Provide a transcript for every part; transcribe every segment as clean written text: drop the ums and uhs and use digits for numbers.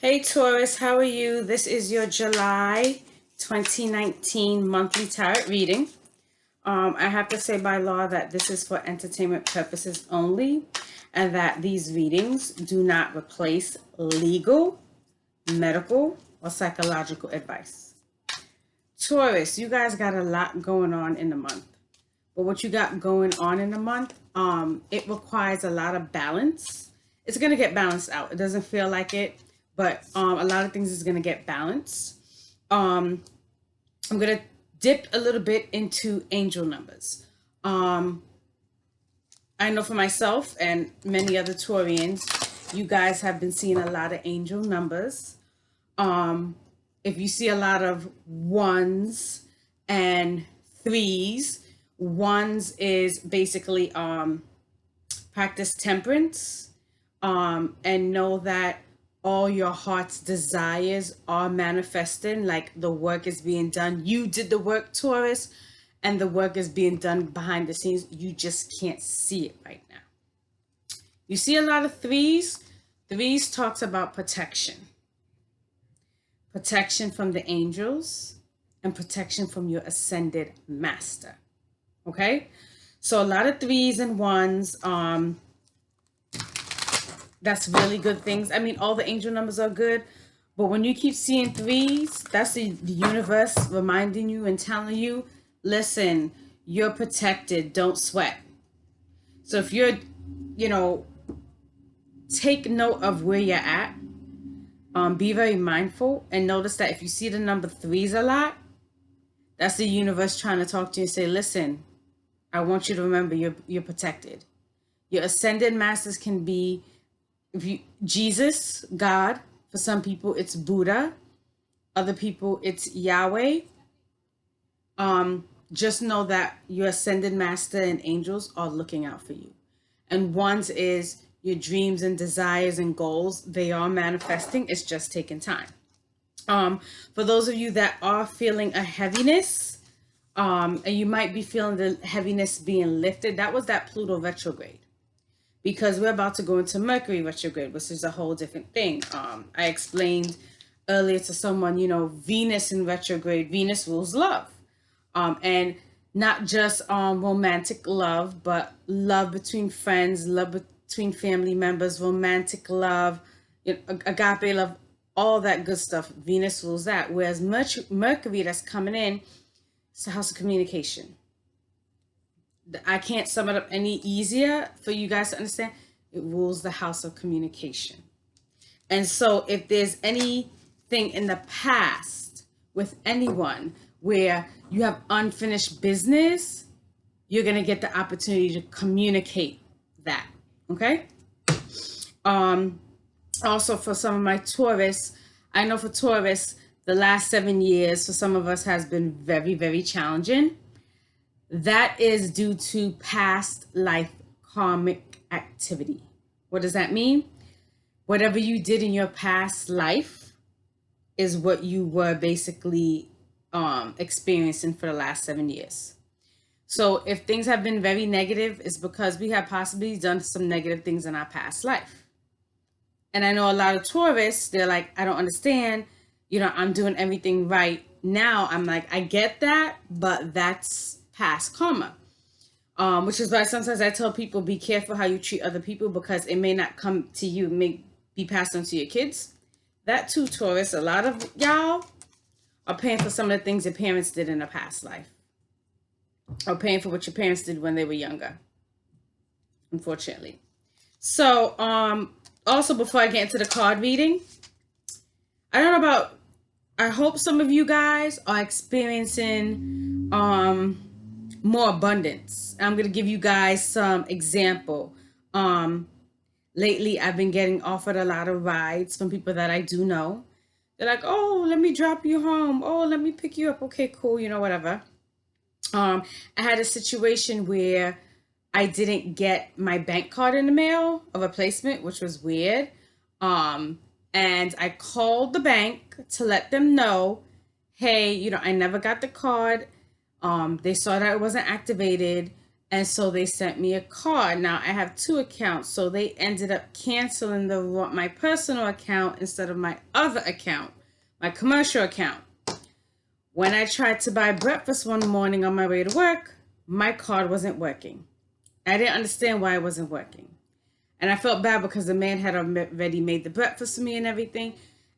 Hey Taurus, how are you? This is your July 2019 monthly tarot reading. I have to say by law that this is for entertainment purposes only, and that these readings do not replace legal, medical, or psychological advice. Taurus, you guys got a lot going on in the month. But what you got going on in the month, it requires a lot of balance. It's gonna get balanced out. It doesn't feel like it, but a lot of things is gonna get balanced. Um, I'm gonna dip a little bit into angel numbers. Um, I know for myself and many other Taurians, you guys have been seeing a lot of angel numbers. Um, if you see a lot of ones and threes, ones is basically practice temperance, and know that all your heart's desires are manifesting, like the work is being done. You did the work, Taurus, and the work is being done behind the scenes. You just can't see it right now. You see a lot of threes. Threes talks about protection from the angels, and protection from your ascended master. Okay, so a lot of threes and ones. That's really good things. I mean, all the angel numbers are good, but when you keep seeing threes, that's the universe reminding you and telling you, listen, you're protected. Don't sweat. So if you're, you know, take note of where you're at. Be very mindful and notice that if you see the number threes a lot, that's the universe trying to talk to you and say, listen, I want you to remember you're protected. Your ascended masters can be, if you Jesus, God. For some people it's Buddha, other people it's Yahweh. Just know that your ascended master and angels are looking out for you. And one's is your dreams and desires and goals. They are manifesting. It's just taking time. For those of you that are feeling a heaviness, and you might be feeling the heaviness being lifted, that was that Pluto retrograde. Because we're about to go into Mercury retrograde, which is a whole different thing. I explained earlier to someone, Venus in retrograde, Venus rules love. And not just romantic love, but love between friends, love between family members, romantic love, agape love, all that good stuff. Venus rules that. Whereas Mercury that's coming in, it's the house of communication. I can't sum it up any easier for you guys to understand. It rules the house of communication. And so if there's anything in the past with anyone where you have unfinished business, you're going to get the opportunity to communicate that. Okay? Also for some of my Taurus, I know for Taurus, the last 7 years for some of us has been very, very challenging. That is due to past life karmic activity. What does that mean? Whatever you did in your past life is what you were basically experiencing for the last 7 years. So if things have been very negative, it's because we have possibly done some negative things in our past life. And I know a lot of Taurus, they're like, I don't understand. I'm doing everything right now. I'm like, I get that, but that's past karma. Which is why sometimes I tell people, be careful how you treat other people, because it may not come to you, it may be passed on to your kids. That too, Taurus, a lot of y'all are paying for some of the things your parents did in a past life, or paying for what your parents did when they were younger, unfortunately. So, also before I get into the card reading, I don't know about, I hope some of you guys are experiencing more abundance. I'm going to give you guys some example. Lately, I've been getting offered a lot of rides from people that I do know. They're like, oh, let me drop you home. Oh, let me pick you up. Okay, cool. Whatever. I had a situation where I didn't get my bank card in the mail, a replacement, which was weird. And I called the bank to let them know, hey, I never got the card. They saw that it wasn't activated, And so they sent me a card. Now I have two accounts, so they ended up canceling my personal account instead of my other account, my commercial account. When I tried to buy breakfast one morning on my way to work, my card wasn't working. I didn't understand why it wasn't working. And I felt bad because the man had already made the breakfast for me and everything.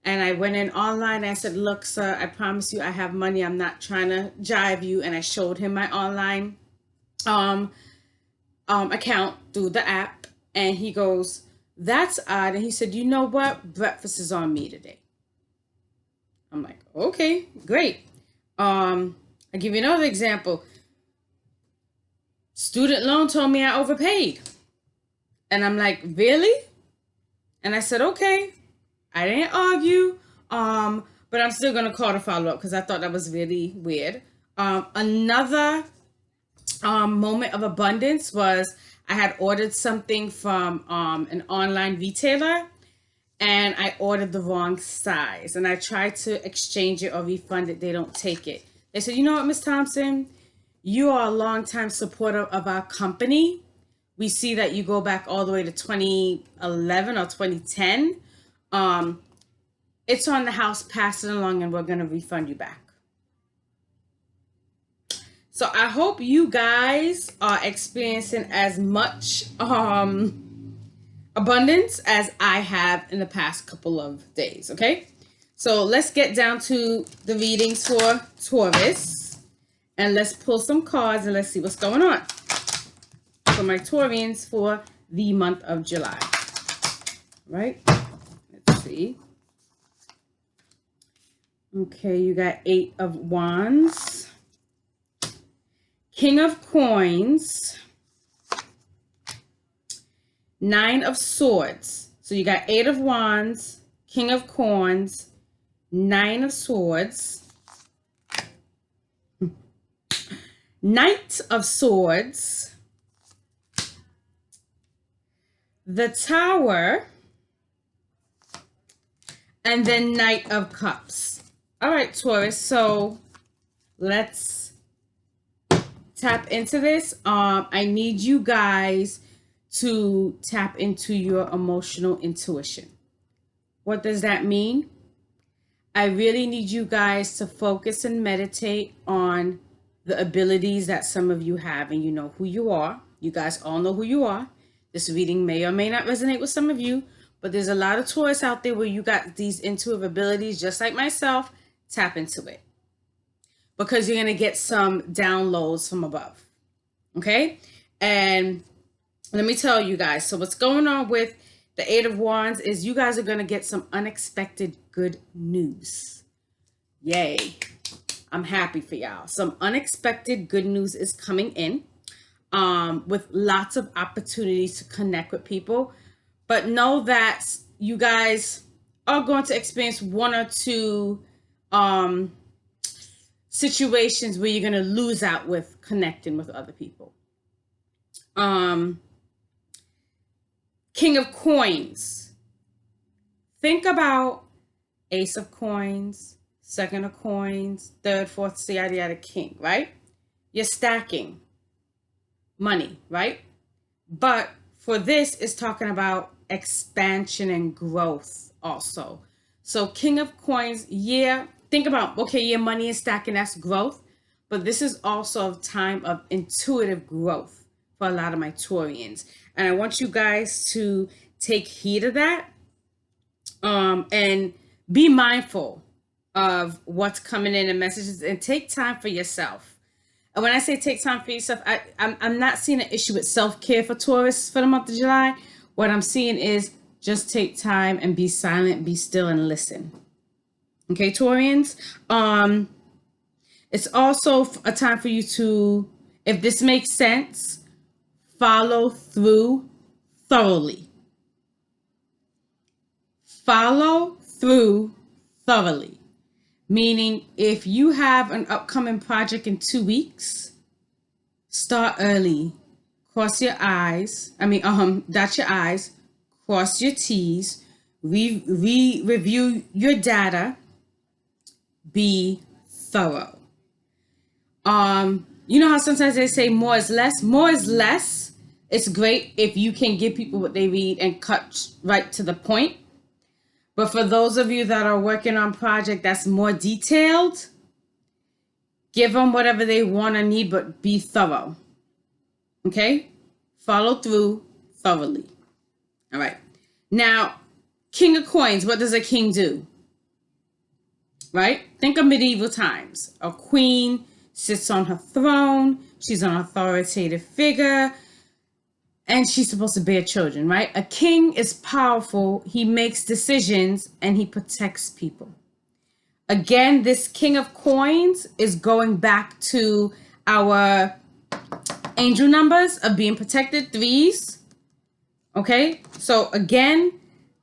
And I went in online and I said, look, sir, I promise you I have money. I'm not trying to jive you. And I showed him my online account through the app. And he goes, that's odd. And he said, you know what? Breakfast is on me today. I'm like, okay, great. I'll give you another example. Student loan told me I overpaid. And I'm like, really? And I said, okay. I didn't argue. But I'm still gonna call to follow up because I thought that was really weird. Another moment of abundance was I had ordered something from an online retailer and I ordered the wrong size and I tried to exchange it or refund it. They don't take it. They said, you know what, Miss Thompson, you are a longtime supporter of our company. We see that you go back all the way to 2011 or 2010. It's on the house, pass it along and we're going to refund you back. So I hope you guys are experiencing as much abundance as I have in the past couple of days, okay? So let's get down to the readings for Taurus and let's pull some cards and let's see what's going on for my Taurians for the month of July. Right? Let's see. Okay, you got 8 of Wands, King of Coins, 9 of Swords. So you got 8 of Wands, King of Coins, 9 of Swords, Knight of Swords, the Tower, and then Knight of Cups. All right, Taurus, so let's tap into this. I need you guys to tap into your emotional intuition. What does that mean? I really need you guys to focus and meditate on the abilities that some of you have, and you know who you are. You guys all know who you are. This reading may or may not resonate with some of you, but there's a lot of Taurus out there where you got these intuitive abilities, just like myself. Tap into it because you're going to get some downloads from above. Okay. And let me tell you guys. So what's going on with the 8 of Wands is you guys are going to get some unexpected good news. Yay. I'm happy for y'all. Some unexpected good news is coming in with lots of opportunities to connect with people. But know that you guys are going to experience one or two situations where you're going to lose out with connecting with other people. King of Coins. Think about Ace of Coins, Second of Coins, Third, Fourth, yada, yada, King, right? You're stacking money, right? But for this, it's talking about expansion and growth also. So King of Coins, yeah, think about, okay, your money is stacking, that's growth. But this is also a time of intuitive growth for a lot of my Taurians. And I want you guys to take heed of that and be mindful of what's coming in and messages and take time for yourself. And when I say take time for yourself, I'm not seeing an issue with self-care for Taurus for the month of July. What I'm seeing is just take time and be silent, be still, and listen. Okay, Taurians? It's also a time for you to, if this makes sense, follow through thoroughly. Follow through thoroughly. Meaning, if you have an upcoming project in 2 weeks, start early. Cross your I's. Dot your I's. Cross your T's. Review your data. Be thorough. You know how sometimes they say more is less? More is less. It's great if you can give people what they read and cut right to the point. But for those of you that are working on project that's more detailed, give them whatever they want or need, but be thorough. Okay? Follow through thoroughly. All right. Now, King of Coins, what does a king do? Right? Think of medieval times. A queen sits on her throne. She's an authoritative figure. And she's supposed to bear children, right? A king is powerful. He makes decisions and he protects people. Again, this King of Coins is going back to our angel numbers of being protected, threes. Okay? So again,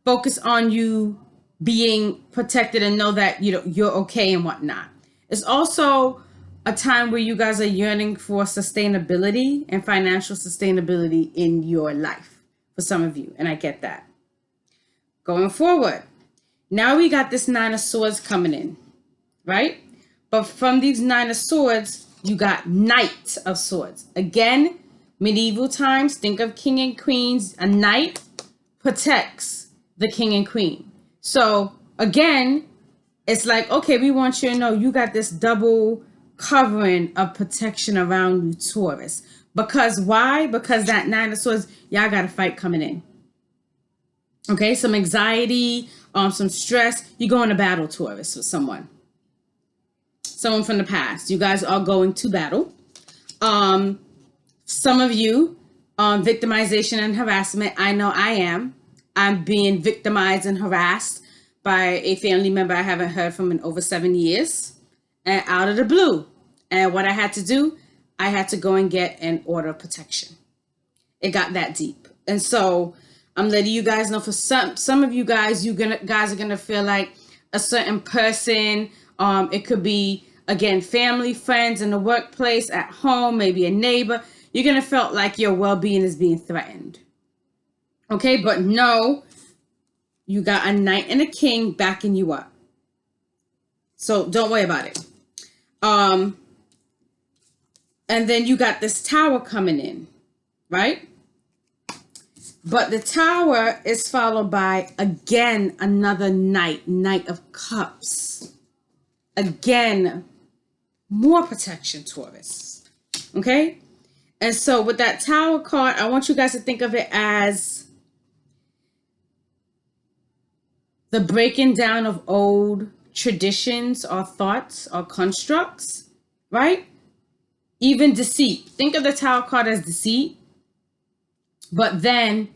focus on you being protected and know that you're okay and whatnot. It's also a time where you guys are yearning for sustainability and financial sustainability in your life for some of you, and I get that. Going forward, now we got this Nine of Swords coming in, right? But from these Nine of Swords, you got Knight of Swords. Again, medieval times, think of king and queens. A knight protects the king and queen. So again, it's like, okay, we want you to know you got this double covering of protection around you, Taurus. Because why? Because that Nine of Swords, y'all got a fight coming in. Okay, some anxiety, some stress. You go into battle, Taurus, with someone from the past. You guys are going to battle. Some of you, victimization and harassment. I know I am. I'm being victimized and harassed by a family member I haven't heard from in over 7 years, and out of the blue. And what I had to do, I had to go and get an order of protection. It got that deep. And so I'm letting you guys know, for some of you guys, guys are gonna feel like a certain person. It could be, again, family, friends, in the workplace, at home, maybe a neighbor. You're gonna feel like your well-being is being threatened. Okay, but no, you got a knight and a king backing you up. So don't worry about it. And then you got this tower coming in, right? But the tower is followed by, again, another knight, Knight of Cups. Again, more protection, Taurus. Okay? And so with that tower card, I want you guys to think of it as the breaking down of old traditions or thoughts or constructs, right? Even deceit. Think of the tower card as deceit. But then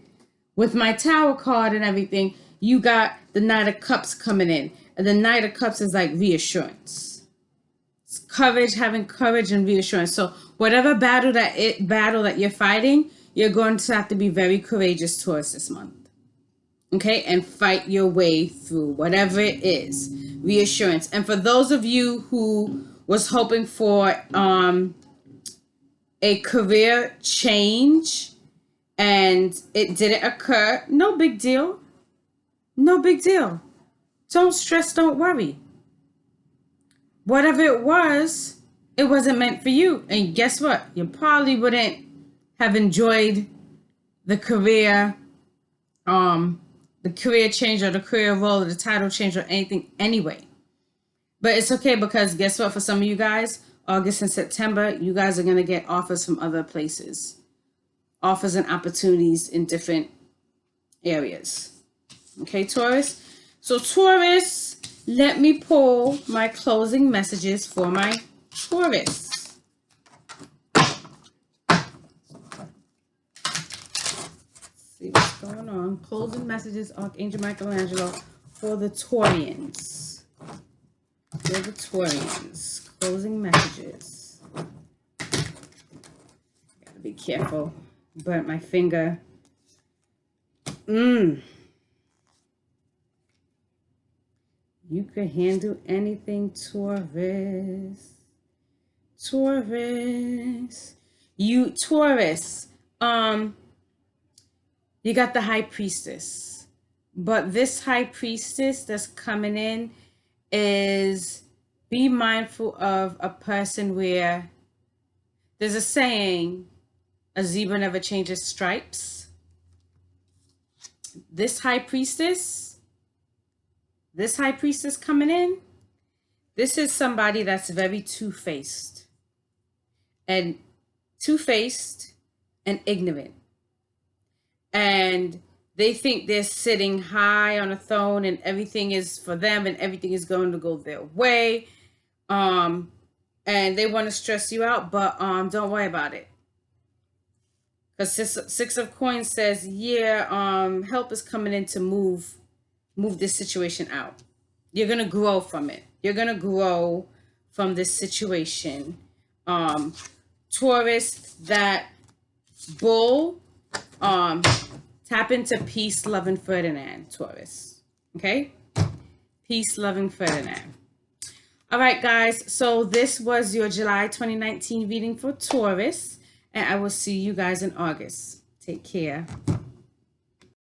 with my tower card and everything, you got the Knight of Cups coming in. And the Knight of Cups is like reassurance. It's courage, having courage and reassurance. So whatever battle that you're fighting, you're going to have to be very courageous towards this month. Okay? And fight your way through whatever it is. Reassurance. And for those of you who was hoping for a career change and it didn't occur, no big deal. No big deal. Don't stress, don't worry. Whatever it wasn't meant for you. And guess what? You probably wouldn't have enjoyed the career change or the career role or the title change or anything anyway. But it's okay, because guess what? For some of you guys, August and September, you guys are going to get offers from other places. Offers and opportunities in different areas. Okay, Taurus? So Taurus, let me pull my closing messages for my Taurus. See what's going on. Closing messages, Archangel Michelangelo, for the Taurians. For the Taurians. Closing messages. Gotta be careful. Burnt my finger. You could handle anything, Taurus. Taurus. You, Taurus. You got the High Priestess. But this High Priestess that's coming in is, be mindful of a person where There's a saying, a zebra never changes stripes. This high priestess coming in, this is somebody that's very two-faced and ignorant. And they think they're sitting high on a throne and everything is for them and everything is going to go their way. And they want to stress you out, but don't worry about it. Because six of coins says, yeah, help is coming in to move this situation out. You're gonna grow from it. You're gonna grow from this situation. Taurus, that bull, tap into peace, loving Ferdinand, Taurus. Okay? Peace, loving Ferdinand. All right, guys. So this was your July 2019 reading for Taurus. And I will see you guys in August. Take care.